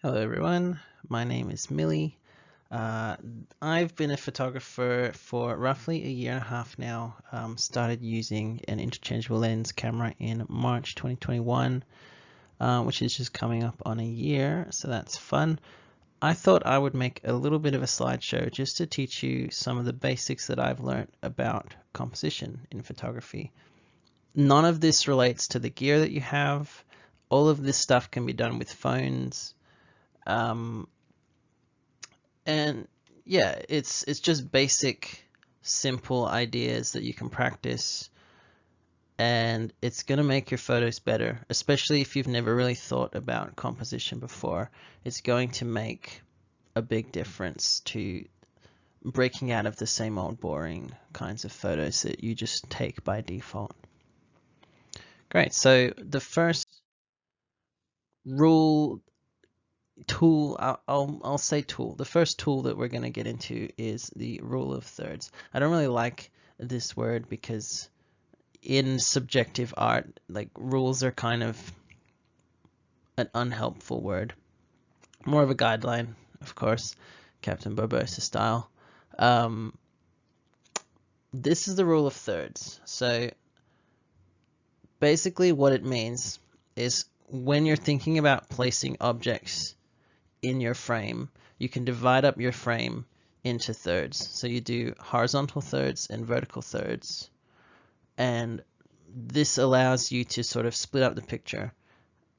Hello everyone, my name is Millie. Uh, I've been a photographer for roughly a year and a half now. Started using an interchangeable lens camera in March 2021, which is just coming up on a year, so that's fun. I thought I would make a little bit of a slideshow just to teach you some of the basics that I've learned about composition in photography. None of this relates to the gear that you have. All of this stuff can be done with phones. Um, and yeah, it's just basic, simple ideas that you can practice, and it's going to make your photos better, especially if you've never really thought about composition before. It's going to make a big difference to breaking out of the same old boring kinds of photos that you just take by default. Great. So the first rule tool, I'll say tool. The first tool that we're going to get into is the rule of thirds. I don't really like this word because in subjective art, like, rules are kind of an unhelpful word. More of a guideline, of course, Captain Barbosa style. Um, this is the rule of thirds. So basically what it means is when you're thinking about placing objects in your frame, you can divide up your frame into thirds. So you do horizontal thirds and vertical thirds. And this allows you to sort of split up the picture.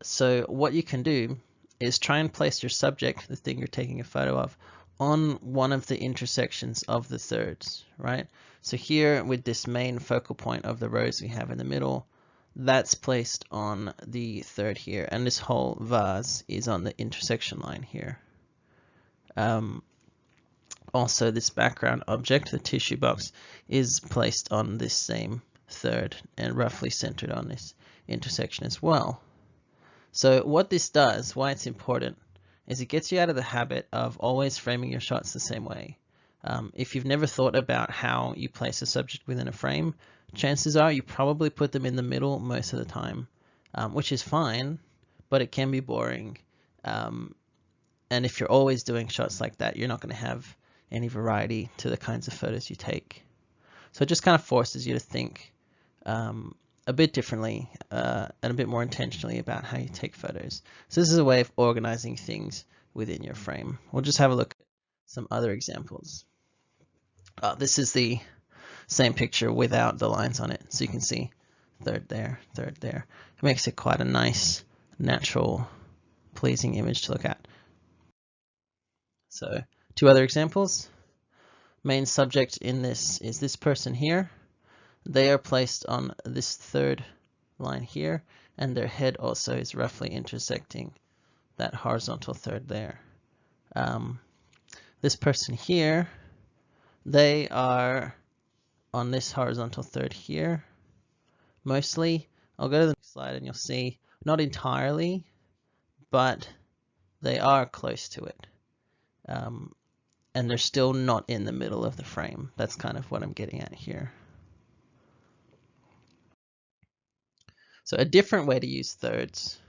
So what you can do is try and place your subject, the thing you're taking a photo of, on one of the intersections of the thirds, right? So here with this main focal point of the rose we have in the middle, that's placed on the third here, and this whole vase is on the intersection line here. Also, this background object, the tissue box, is placed on this same third and roughly centered on this intersection as well. So what this does, why it's important, is it gets you out of the habit of always framing your shots the same way. If you've never thought about how you place a subject within a frame, chances are you probably put them in the middle most of the time, which is fine, but it can be boring. And if you're always doing shots like that, you're not going to have any variety to the kinds of photos you take. So it just kind of forces you to think a bit differently and a bit more intentionally about how you take photos. So this is a way of organizing things within your frame. We'll just have a look at some other examples. This is the same picture without the lines on it. So you can see third there, third there. It makes it quite a nice, natural, pleasing image to look at. So two other examples. Main subject in this is this person here. They are placed on this third line here, and their head also is roughly intersecting that horizontal third there. This person here, they are on this horizontal third here, mostly. I'll go to the next slide and you'll see, not entirely, but they are close to it. And they're still not in the middle of the frame. That's kind of what I'm getting at here. So a different way to use thirds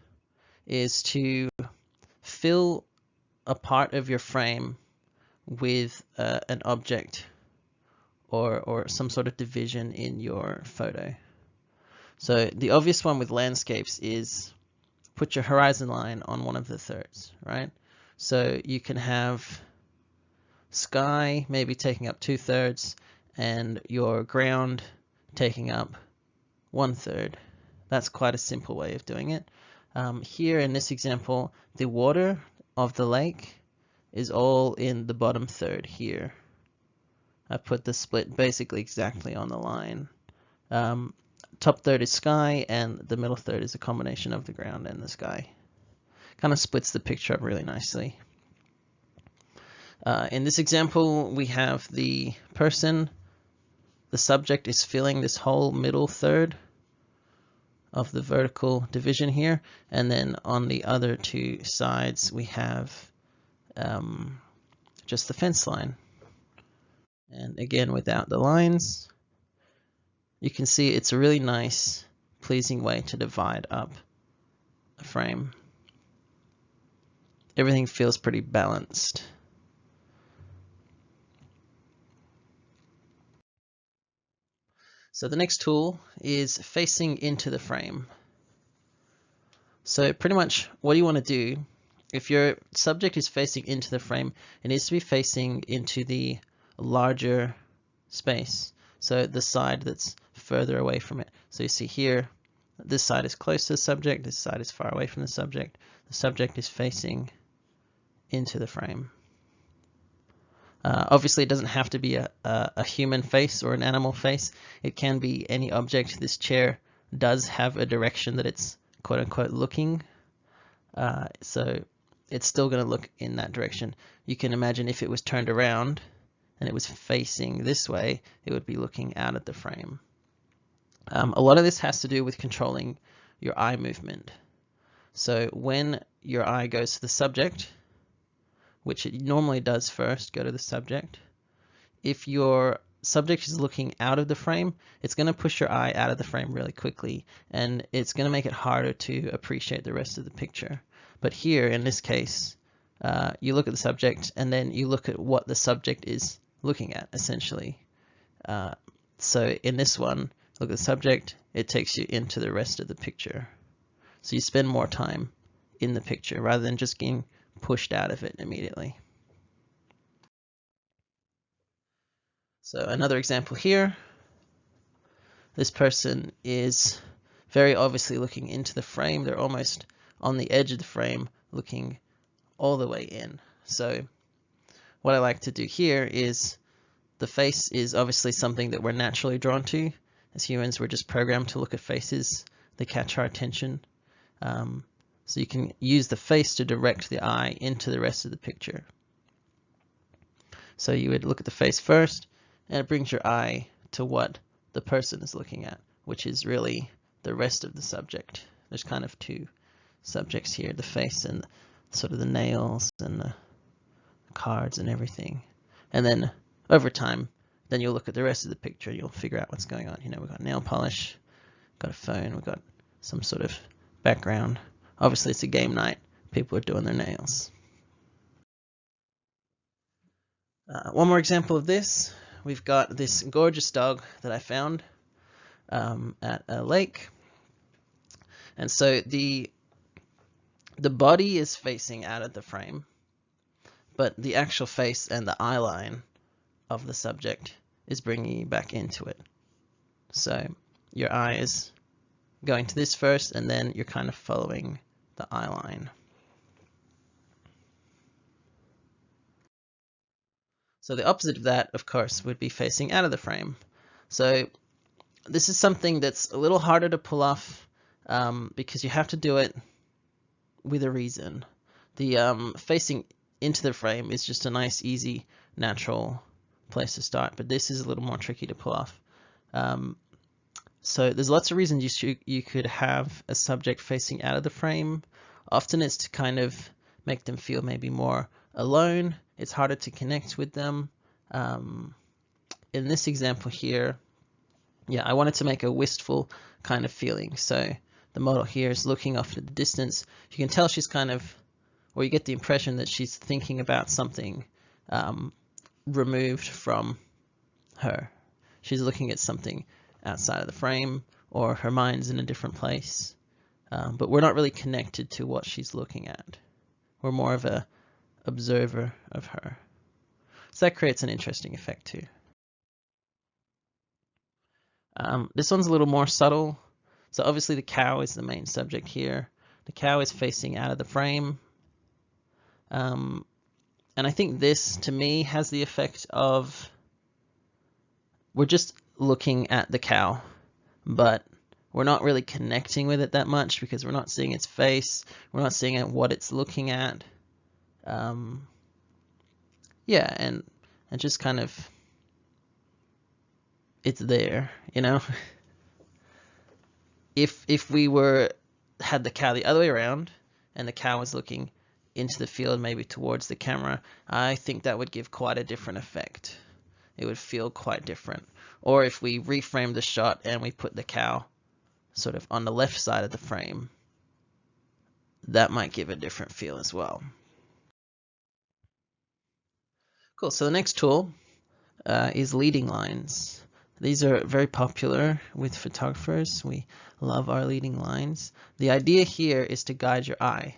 is to fill a part of your frame with an object or some sort of division in your photo. So the obvious one with landscapes is put your horizon line on one of the thirds, right? So you can have sky maybe taking up 2/3 and your ground taking up 1/3. That's quite a simple way of doing it. Here in this example, the water of the lake is all in the bottom third here. I put the split basically exactly on the line. Top third is sky, and the middle third is a combination of the ground and the sky. Kind of splits the picture up really nicely. In this example, we have the person, the subject is filling this whole middle third of the vertical division here, and then on the other two sides we have just the fence line. And again, without the lines, you can see it's a really nice, pleasing way to divide up a frame. everything feels pretty balanced. So the next tool is facing into the frame. So pretty much what you want to do, if your subject is facing into the frame, it needs to be facing into the larger space. So the side that's further away from it. So you see here, this side is close to the subject, this side is far away from the subject. The subject is facing into the frame. Obviously, it doesn't have to be a human face or an animal face. It can be any object. This chair does have a direction that it's quote unquote looking. So it's still going to look in that direction. You can imagine if it was turned around and it was facing this way, it would be looking out at the frame. A lot of this has to do with controlling your eye movement. So when your eye goes to the subject, which it normally does first, go to the subject. If your subject is looking out of the frame, it's going to push your eye out of the frame really quickly, and it's going to make it harder to appreciate the rest of the picture. But here, in this case, you look at the subject, and then you look at what the subject is looking at, essentially. So in this one, look at the subject, it takes you into the rest of the picture. So you spend more time in the picture rather than just getting pushed out of it immediately. So another example here, this person is very obviously looking into the frame. They're almost on the edge of the frame, looking all the way in. So what I like to do here is, the face is obviously something that we're naturally drawn to. As humans, we're just programmed to look at faces. They catch our attention. So you can use the face to direct the eye into the rest of the picture. So you would look at the face first, and it brings your eye to what the person is looking at, which is really the rest of the subject. There's kind of two subjects here, the face and sort of the nails and the cards and everything. And then over time, then you'll look at the rest of the picture and you'll figure out what's going on. You know, we've got nail polish, got a phone, we've got some sort of background. Obviously, it's a game night. People are doing their nails. One more example of this. We've got this gorgeous dog that I found at a lake. And so the body is facing out of the frame, but the actual face and the eye line of the subject is bringing you back into it. So your eye is going to this first, and then you're kind of following the eye line. So the opposite of that, of course, would be facing out of the frame. So this is something that's a little harder to pull off because you have to do it with a reason. The facing into the frame is just a nice, easy, natural place to start, but this is a little more tricky to pull off. So there's lots of reasons you could have a subject facing out of the frame. Often it's to kind of make them feel maybe more alone. It's harder to connect with them. In this example here, yeah, I wanted to make a wistful kind of feeling. So the model here is looking off at the distance. You can tell she's kind of, or you get the impression that she's thinking about something removed from her. She's looking at something outside of the frame, or her mind's in a different place. But we're not really connected to what she's looking at. We're more of a observer of her. So that creates an interesting effect too. This one's a little more subtle. So obviously the cow is the main subject here. The cow is facing out of the frame. And I think this, to me, has the effect of, we're just looking at the cow, but we're not really connecting with it that much because we're not seeing its face. We're not seeing what it's looking at. Yeah, and just kind of, it's there, you know. If we had the cow the other way around, and the cow was looking into the field, maybe towards the camera, I think that would give quite a different effect. It would feel quite different. Or if we reframe the shot and we put the cow sort of on the left side of the frame, that might give a different feel as well. Cool. So the next tool is leading lines. These are very popular with photographers. We love our leading lines. The idea here is to guide your eye,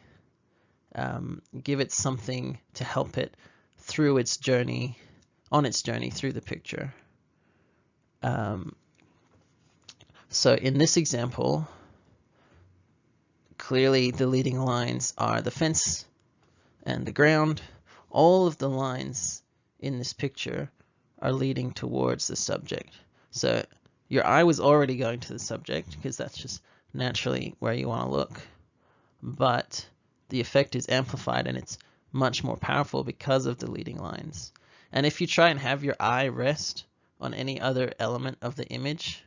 give it something to help it through its journey, on its journey through the picture. So in this example, clearly the leading lines are the fence and the ground. All of the lines in this picture are leading towards the subject. So your eye was already going to the subject because that's just naturally where you want to look. But the effect is amplified and it's much more powerful because of the leading lines. And if you try and have your eye rest on any other element of the image,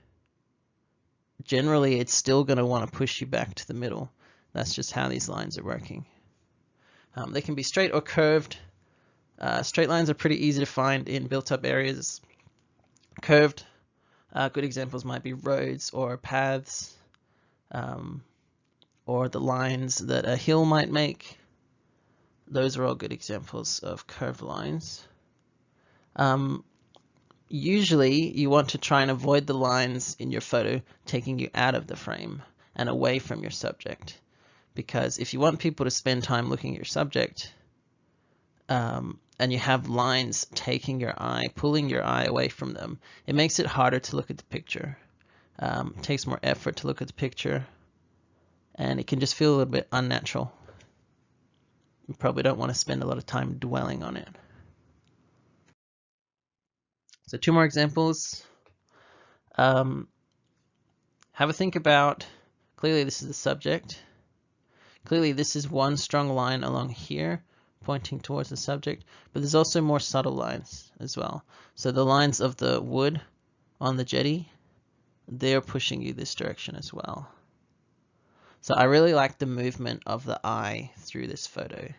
generally it's still going to want to push you back to the middle. That's just how these lines are working. They can be straight or curved. Straight lines are pretty easy to find in built-up areas. Curved, good examples might be roads or paths, or the lines that a hill might make. Those are all good examples of curved lines. Usually you want to try and avoid the lines in your photo taking you out of the frame and away from your subject. Because if you want people to spend time looking at your subject, and you have lines taking your eye, pulling your eye away from them, it makes it harder to look at the picture. It takes more effort to look at the picture, and it can just feel a little bit unnatural. You probably don't want to spend a lot of time dwelling on it. So 2 more examples. Have a think about, clearly this is the subject. Clearly this is one strong line along here pointing towards the subject, but there's also more subtle lines as well. So the lines of the wood on the jetty, they're pushing you this direction as well. So I really like the movement of the eye through this photo,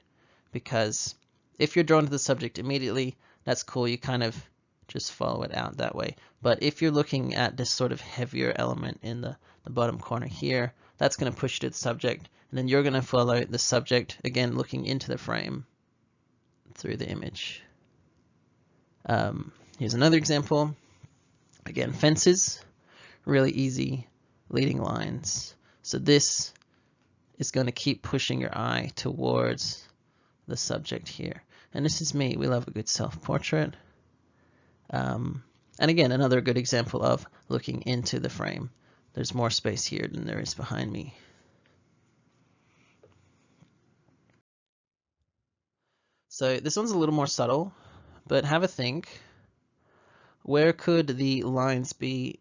because if you're drawn to the subject immediately, that's cool, you kind of just follow it out that way. But if you're looking at this sort of heavier element in the bottom corner here, that's going to push you to the subject, and then you're going to follow the subject, again looking into the frame through the image. Here's another example. Again, fences, really easy leading lines. So this is going to keep pushing your eye towards the subject here. And this is me. We love a good self-portrait. And again, another good example of looking into the frame. There's more space here than there is behind me. So this one's a little more subtle, but have a think. Where could the lines be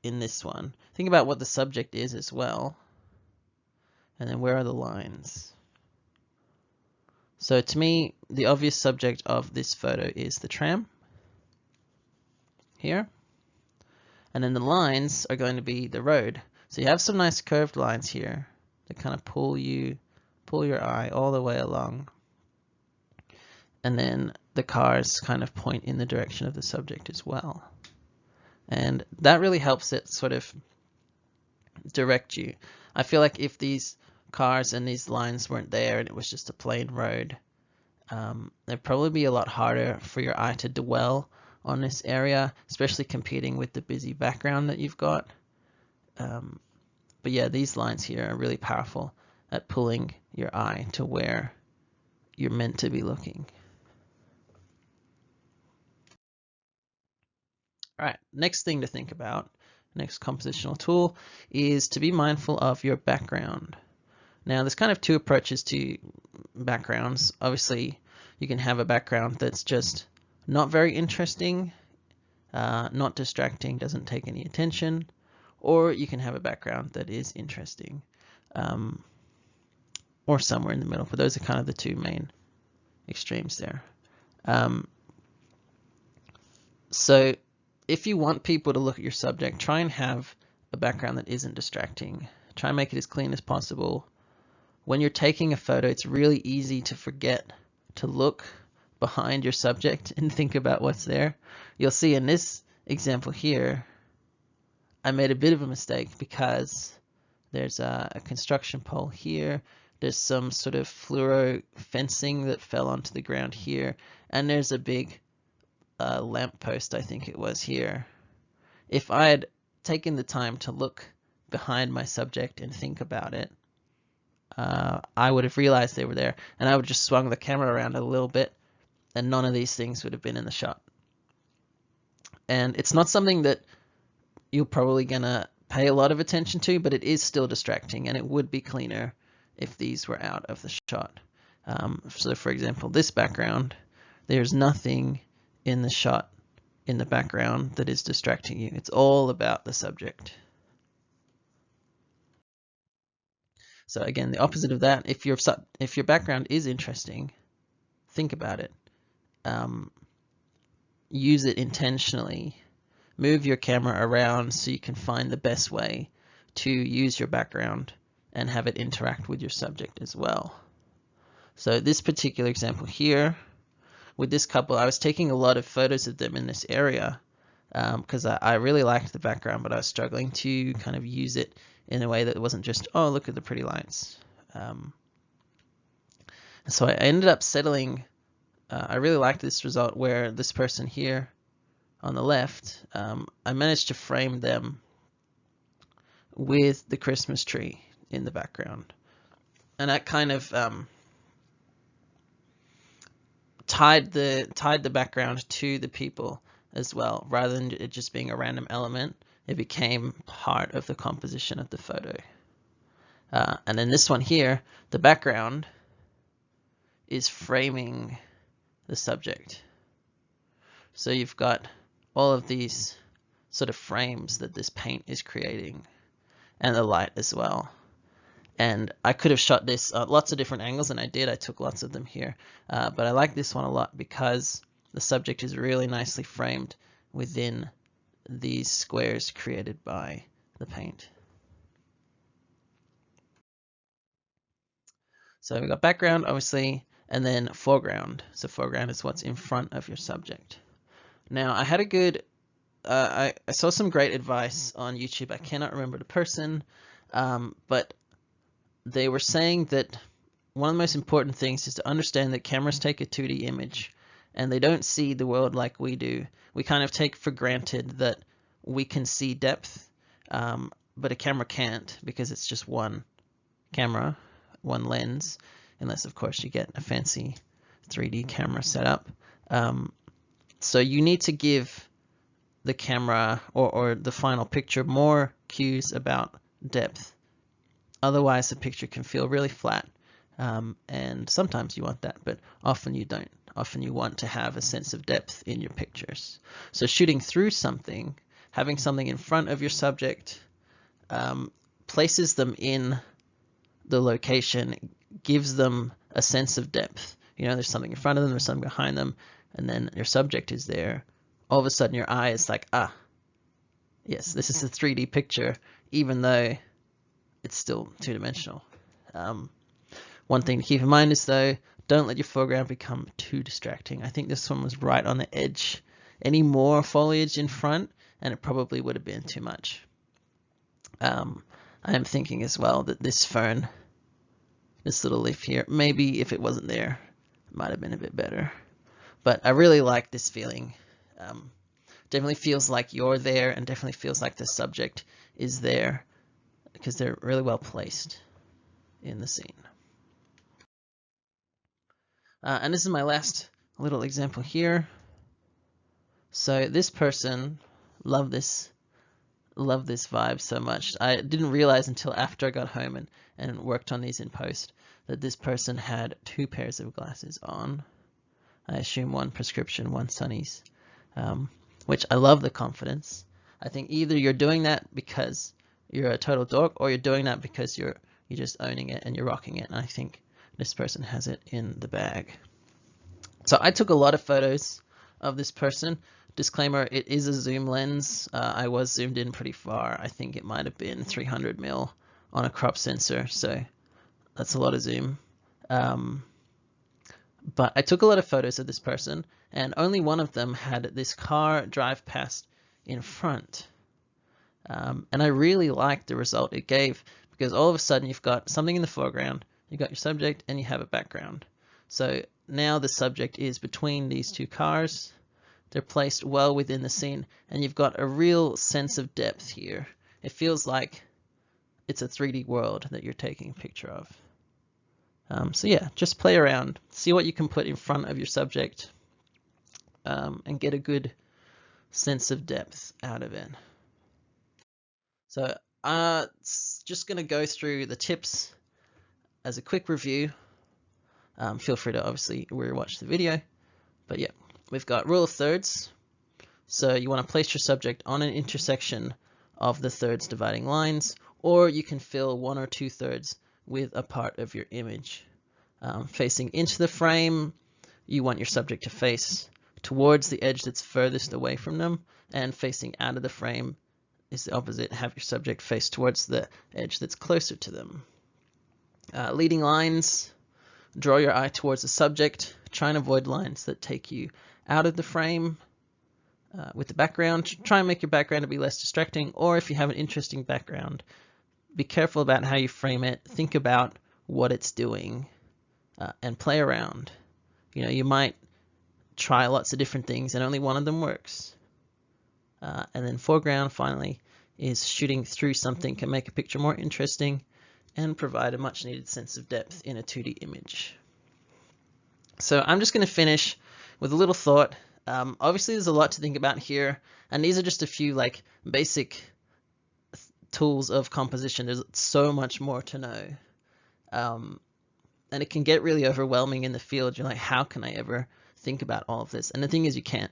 in this one? Think about what the subject is as well. And then where are the lines? So to me, the obvious subject of this photo is the tram here. And then the lines are going to be the road. So you have some nice curved lines here that kind of pull your eye all the way along. And then the cars kind of point in the direction of the subject as well. And that really helps it sort of direct you. I feel like if these cars and these lines weren't there and it was just a plain road, it'd probably be a lot harder for your eye to dwell on this area, especially competing with the busy background that you've got. But yeah, these lines here are really powerful at pulling your eye to where you're meant to be looking. All right, next thing to think about, next compositional tool, is to be mindful of your background. Now, there's kind of 2 approaches to backgrounds. Obviously, you can have a background that's just not very interesting, not distracting, doesn't take any attention, or you can have a background that is interesting, or somewhere in the middle. But those are kind of the 2 main extremes there. So if you want people to look at your subject, try and have a background that isn't distracting. Try and make it as clean as possible. When you're taking a photo, it's really easy to forget to look behind your subject and think about what's there. You'll see in this example here, I made a bit of a mistake because there's a construction pole here. There's some sort of fluoro fencing that fell onto the ground here. And there's a big lamppost, I think it was here, if I had taken the time to look behind my subject and think about it, I would have realized they were there, and I would have just swung the camera around a little bit, and none of these things would have been in the shot. And it's not something that you're probably gonna pay a lot of attention to, but it is still distracting, and it would be cleaner if these were out of the shot. So for example, this background, there's nothing in the shot in the background that is distracting you. It's all about the subject. So again, the opposite of that, if your background is interesting, think about it. Use it intentionally. Move your camera around so you can find the best way to use your background and have it interact with your subject as well. So this particular example here, with this couple, I was taking a lot of photos of them in this area because I really liked the background, but I was struggling to kind of use it in a way that wasn't just, oh, look at the pretty lights. So I ended up settling, I really liked this result where this person here on the left, I managed to frame them with the Christmas tree in the background. And that kind of tied the background to the people as well. Rather than it just being a random element, it became part of the composition of the photo. And then this one here, the background is framing the subject. So you've got all of these sort of frames that this paint is creating, and the light as well. And I could have shot this lots of different angles, and I did. I took lots of them here. But I like this one a lot because the subject is really nicely framed within these squares created by the paint. So we've got background, obviously, and then foreground. So foreground is what's in front of your subject. Now, I had a good, I saw some great advice on YouTube. I cannot remember the person, but they were saying that one of the most important things is to understand that cameras take a 2D image and they don't see the world like we do. We kind of take for granted that we can see depth, but a camera can't because it's just one camera, one lens, unless of course you get a fancy 3D camera set up. So you need to give the camera or the final picture more cues about depth. Otherwise the picture can feel really flat, and sometimes you want that, but often you don't. Often you want to have a sense of depth in your pictures. So shooting through something, having something in front of your subject, places them in the location, gives them a sense of depth. You know, there's something in front of them, there's something behind them, and then your subject is there. All of a sudden your eye is like, ah, yes, this is a 3D picture, even though it's still two-dimensional. One thing to keep in mind is though, don't let your foreground become too distracting. I think this one was right on the edge. Any more foliage in front, and it probably would have been too much. I am thinking as well that this fern, this little leaf here, maybe if it wasn't there, it might have been a bit better. But I really like this feeling. Definitely feels like you're there, and definitely feels like the subject is there, because they're really well placed in the scene. And this is my last little example here. So this person, love this vibe so much. I didn't realize until after I got home and worked on these in post that this person had 2 pairs of glasses on. I assume 1 prescription, 1 sunnies, which I love the confidence. I think either you're doing that because you're a total dork, or you're doing that because you're just owning it and you're rocking it. And I think this person has it in the bag. So I took a lot of photos of this person. Disclaimer, it is a zoom lens. I was zoomed in pretty far. I think it might have been 300 mil on a crop sensor, so that's a lot of zoom. But I took a lot of photos of this person, and only one of them had this car drive past in front. And I really liked the result it gave, because all of a sudden you've got something in the foreground, you've got your subject, and you have a background. So now the subject is between these 2 cars. They're placed well within the scene, and you've got a real sense of depth here. It feels like it's a 3D world that you're taking a picture of. So yeah, just play around, see what you can put in front of your subject, and get a good sense of depth out of it. So just going to go through the tips as a quick review. Feel free to obviously rewatch the video, but yeah, we've got rule of thirds. So you want to place your subject on an intersection of the thirds dividing lines, or you can fill 1 or 2 thirds with a part of your image. Facing into the frame, you want your subject to face towards the edge that's furthest away from them, and facing out of the frame is the opposite. Have your subject face towards the edge that's closer to them. Leading lines, draw your eye towards the subject. Try and avoid lines that take you out of the frame. With the background, try and make your background to be less distracting, or if you have an interesting background, be careful about how you frame it. Think about what it's doing and play around. You know, you might try lots of different things and only one of them works. And then foreground, finally, is shooting through something can make a picture more interesting and provide a much needed sense of depth in a 2D image. So I'm just going to finish with a little thought. Obviously there's a lot to think about here, and these are just a few like basic tools of composition. There's so much more to know, and it can get really overwhelming in the field. You're like, how can I ever think about all of this? And the thing is, you can't.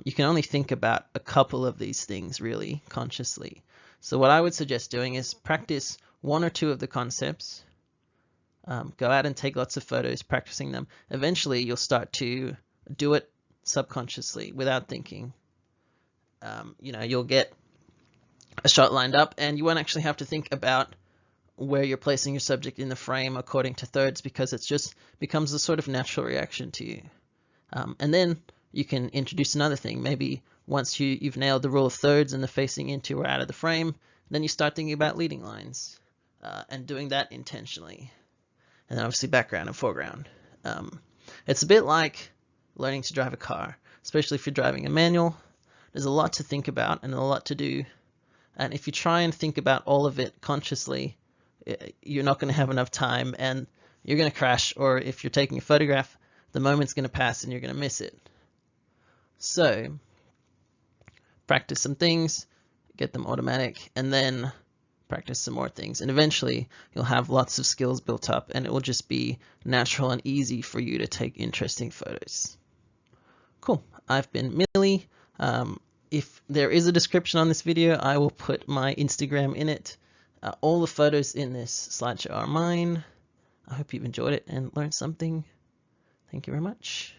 You can only think about a couple of these things really consciously. So what I would suggest doing is practice 1 or 2 of the concepts. Go out and take lots of photos, practicing them. Eventually you'll start to do it subconsciously without thinking. You know, you'll get a shot lined up and you won't actually have to think about where you're placing your subject in the frame according to thirds, because it's just becomes a sort of natural reaction to you. And then you can introduce another thing. Maybe once you've nailed the rule of thirds and the facing into or out of the frame, then you start thinking about leading lines and doing that intentionally. And then obviously background and foreground. It's a bit like learning to drive a car, especially if you're driving a manual. There's a lot to think about and a lot to do. And if you try and think about all of it consciously, you're not going to have enough time and you're going to crash. Or if you're taking a photograph, the moment's going to pass and you're going to miss it. So practice some things, get them automatic, and then practice some more things. And eventually you'll have lots of skills built up and it will just be natural and easy for you to take interesting photos. Cool. I've been Millie. If there is a description on this video, I will put my Instagram in it. All the photos in this slideshow are mine. I hope you've enjoyed it and learned something. Thank you very much.